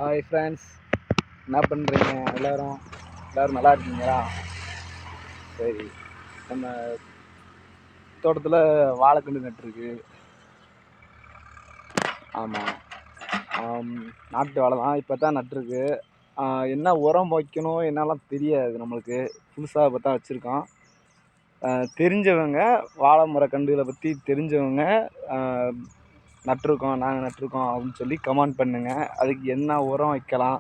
Hi friends, என்ன பண்ணுறீங்க? எல்லோரும் நல்லா இருக்கீங்களா? சரி, நம்ம தோட்டத்தில் வாழைக்கன்று நட்டுருக்கு. ஆமாம், நாட்டு வாழை தான், இப்போ தான் நட்டுருக்கு. என்ன உரம் வைக்கணும் என்னெல்லாம் தெரியாது நம்மளுக்கு, புதுசாக இப்போ தான் வச்சுருக்கோம். தெரிஞ்சவங்க வாழை மரக்கன்றுகளை பற்றி தெரிஞ்சவங்க நாங்கள் நட்டிருக்கோம் அப்படின்னு சொல்லி கமெண்ட் பண்ணுங்கள். அதுக்கு என்ன உரம் வைக்கலாம்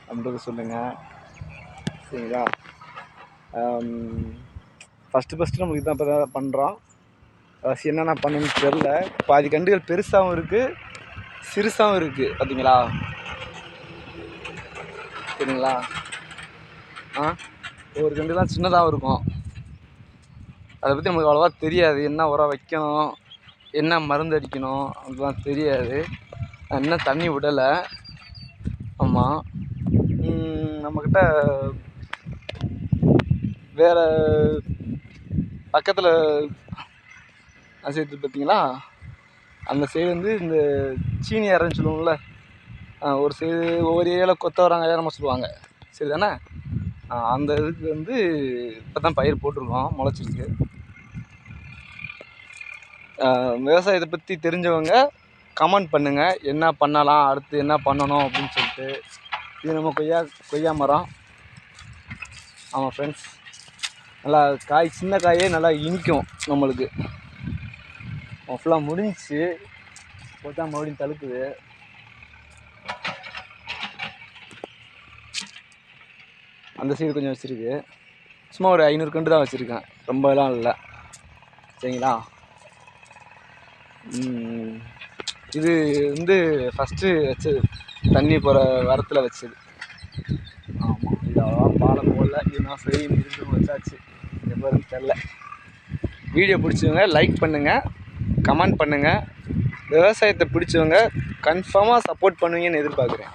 அப்படின்றத சொல்லுங்கள். சரிங்களா? ஃபஸ்ட்டு நம்மளுக்கு இதான் இப்போ தான் பண்ணுறோம். என்னென்ன பண்ணணும்னு தெரில. பாதி கன்றுகள் பெருசாகவும் இருக்குது, சிறுசாகவும் இருக்குது. பார்த்தீங்களா? சரிங்களா? ஒவ்வொரு கன்றுலாம் சின்னதாகவும் இருக்கும். அதை பற்றி நம்மளுக்கு அவ்வளோவா தெரியாது. என்ன உரம் வைக்கணும், என்ன மருந்து அடிக்கணும் அதெல்லாம் தெரியாது. இன்னும் தண்ணி விடலை. ஆமாம், நம்மக்கிட்ட வேறு பக்கத்தில் சேர்த்து பார்த்தீங்களா, அந்த சைடு வந்து இந்த சீனி அரைன்னு சொல்லுவோம்ல, ஒரு சைடு ஒவ்வொரு ஏரியாவில் கொத்தவரங்காய் நம்ம சொல்லுவாங்க. சரி தானே? அந்த இதுக்கு வந்து இப்போ தான் பயிர் போட்டிருக்கோம், முளைச்சிருக்கு. விவசாயத்தை பற்றி தெரிஞ்சவங்க கமெண்ட் பண்ணுங்கள், என்ன பண்ணலாம், அடுத்து என்ன பண்ணணும் அப்படின்னு சொல்லிட்டு. இது நம்ம கொய்யா மரம். ஆமாம் ஃப்ரெண்ட்ஸ், நல்லா காய், சின்ன காயே நல்லா இனிக்கும் நம்மளுக்கு. ஃபுல்லாக முடிஞ்சிச்சு, போட்டா மறுபடியும் தழுக்குது. அந்த சைடு கொஞ்சம் வச்சுருக்கு. சும்மா ஒரு 500 கன்று தான் வச்சுருக்கேன், ரொம்பலாம் இல்லை. சரிங்களா? இது வந்து ஃபஸ்ட்டு வச்சது, தண்ணி போகிற வரத்தில் வச்சது. ஆமாம், இது அவ்வளோவா பாலம் போடல. இதுதான் சரி இருந்து வச்சாச்சு. எப்போதுன்னு தெரில. வீடியோ பிடிச்சவங்க லைக் பண்ணுங்கள், கமெண்ட் பண்ணுங்கள். விவசாயத்தை பிடிச்சவங்க கன்ஃபார்மாக சப்போர்ட் பண்ணுவீங்கன்னு எதிர்பார்க்குறேன்.